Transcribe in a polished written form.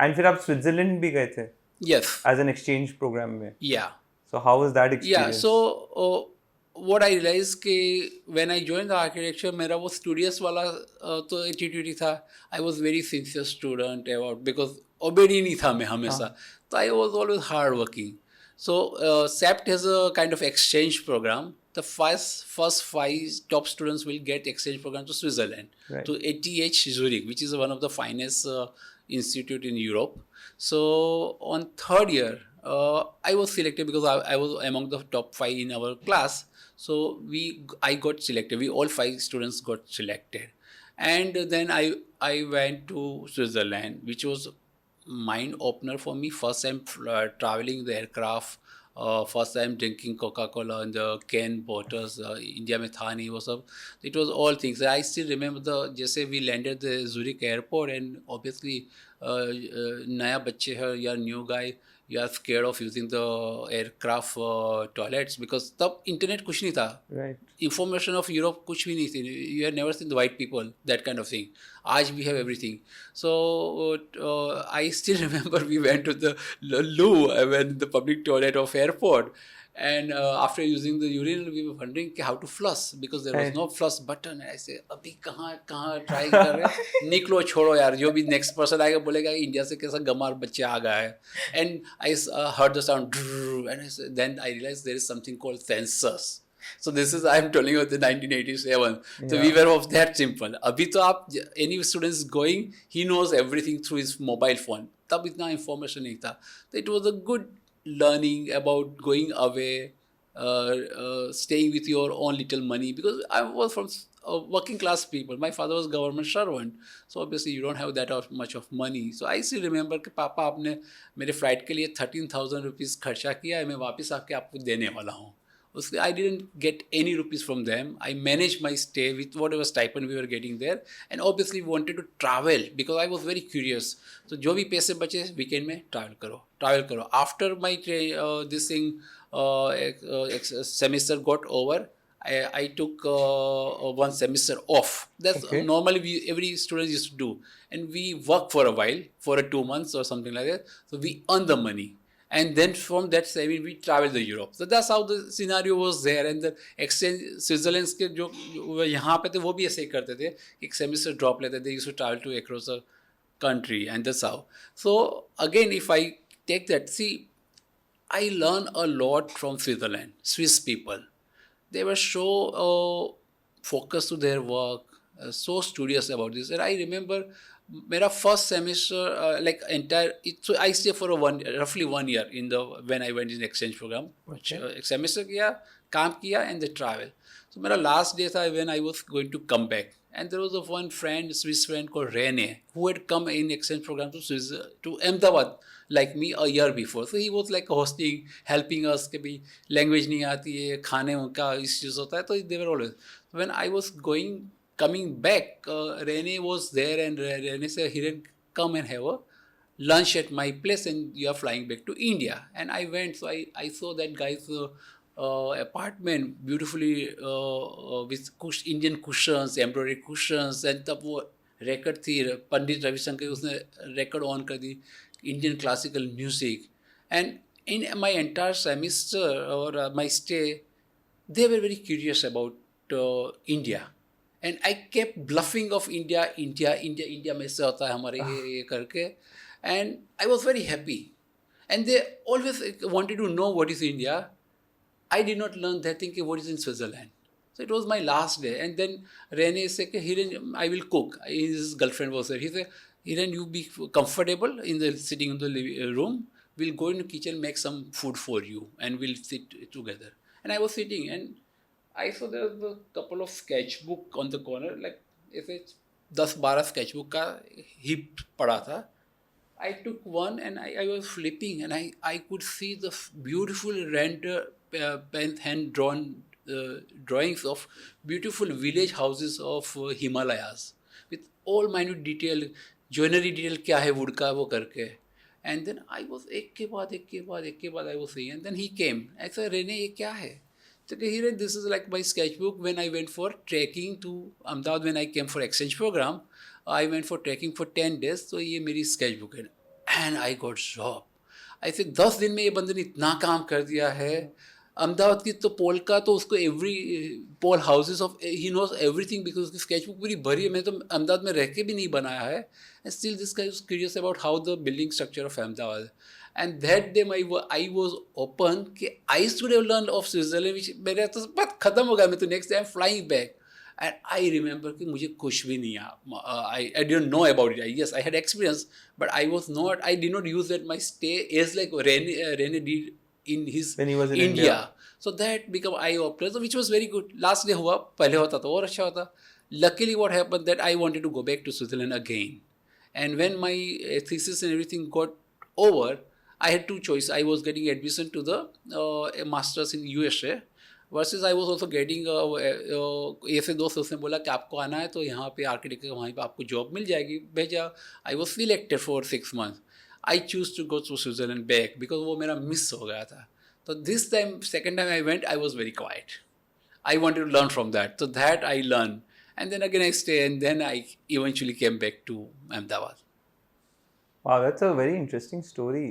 And फिर आप Switzerland भी गए थे Yes. as an exchange program में. Yeah. So how was that Yeah. experience? So what I realized कि when I joined the architecture, मेरा वो studious वाला तो attitude ही था. I was very sincere student about because obedient नहीं था मैं हमेशा. So I was always hardworking. So SAPT has a kind of exchange program. The first five top students will get exchange program to Switzerland, Right. to ATH Zurich, which is one of the finest institute in Europe. So on third year, I was selected because I was among the top five in our class. So I got selected. We all five students got selected, and then I went to Switzerland, which was mind opener for me. First time traveling the aircraft. First time drinking Coca-Cola in the can bottles. India में था नहीं वो सब. It was all things. I still remember जैसे we landed the Zurich airport and obviously नया बच्चे है या new guy, you are scared of using the aircraft toilets because तब internet कुछ नहीं था. Right. Information of Europe कुछ भी नहीं थी. You had never seen the white people, that kind of thing. आज we have everything. So I still remember we went to the loo, when the public toilet of airport, and after using the urinal we were wondering how to flush because there was no flush button. I say अभी कहाँ try कर रहे हैं. निकलो छोड़ो यार, जो भी next person आएगा बोलेगा इंडिया से कैसा गमार बच्चे आ गया है. And I heard the sound and I said, then I realized there is something called sensors. So this is, I'm telling you, the 1987. So we were of that simple. अभी तो आप any student is going, he knows everything through his mobile phone. तब इतना information नहीं था. So it was a good learning about going away, staying with your own little money, because I was from working class people. My father was government servant, so obviously you don't have that much of money. So I still remember कि पापा आपने मेरे flight के लिए 13,000 rupees खर्चा किया है, मैं वापस आके आपको देने वाला हूँ. I didn't get any rupees from them. I managed my stay with whatever stipend we were getting there, and obviously we wanted to travel because I was very curious. So जो भी पैसे बचे weekend में travel करो. After my this thing semester got over, I took one semester off. That's normally every student used to do, and we work for a while, for 2 months or something like that. So we earn the money. And then from that saving we traveled to Europe. So that's how the scenario was there. And the exchange Switzerland के जो यहाँ पे थे वो भी ऐसे ही करते थे, एक semester drop लेते थे, used to travel to across the country, and that's how. So again, if I take that, see, I learned a lot from Switzerland, Swiss people. They were so focused to their work, so studious about this. And I remember मेरा first semester like entire so I stay for roughly 1 year in the when I went in exchange program. Semester किया, काम किया, and the travel. So मेरा last day था when I was going to come back, and there was one friend, Swiss friend called Rene, who had come in exchange program to Ahmedabad like me a year before. So he was like hosting, helping us कि भी language नहीं आती है, खाने का issues होता है, तो they were always. When I was coming back, Rene was there, and Rene said, Hiren, come and have a lunch at my place, and you are flying back to India. And I went, so I saw that guy's apartment, beautifully with Indian cushions, embroidery cushions, and तब वो record थी, पंडित रविशंकर उसने record on कर दी, Indian classical music. And in my entire semester or my stay, they were very curious about India. And I kept bluffing of India में से होता है हमारे ये करके, and I was very happy. And they always wanted to know what is India. I did not learn that thing, what is in Switzerland. So it was my last day. And then Rene said, Hiren, I will cook. His girlfriend was there. He said, Hiren, you be comfortable in the sitting in the living room. We'll go in the kitchen, make some food for you, and we'll sit together. And I was sitting, and I saw there was a couple of sketchbook on the corner, like ऐसे 10-12 sketchbook का heap पड़ा था. I took one and I was flipping, and I could see the beautiful hand drawn drawings of beautiful village houses of Himalayas with all minute detail, joinery detail क्या है wood का वो करके. And then I was एक के बाद I was seeing, and then he came. I said, Rene, ये क्या है? So here, this is like my sketchbook when I went for trekking to Ahmedabad when I came for exchange program. I went for trekking for 10 days. So ये मेरी sketchbook है. and I got job. I said 10 दिन में ये बंदे ने इतना काम कर दिया है. अहमदाबाद की तो पोल का तो उसको every pole houses of he knows everything because उसकी स्केचबुक पूरी भरी है. मैं तो अहमदाबाद में रह के भी नहीं बनाया है. And still this guy was curious about how the building structure of Ahmedabad. And that day I was open कि I should have learn of Switzerland which मेरा तो बात खत्म हो गया. मैं तो next time flying back. And I remember कि मुझे कुछ भी नहीं आया. I didn't know about it. Yes, I had experience, but I did not use that my stay is like Rene did in his When he was in India. India. So that became eye opener, so which was very good. Last day हुआ, पहले होता तो और अच्छा होता. Luckily what happened that I wanted to go back to Switzerland again. And when my thesis and everything got over, I had two choices. I was getting admission to the masters in USA versus I was also getting ऐसे दोस्त उसने बोला कि आपको आना है तो यहाँ पे आर्किटेक्ट वहीं पे आपको जॉब मिल जाएगी. भेजा. I was selected for 6 months. I choose to go to Switzerland back because वो मेरा मिस हो गया था. So this time, second time I went, I was very quiet. I wanted to learn from that. So that I learned. And then again I stayed and then I eventually came back to Ahmedabad. Wow, that's a very interesting story.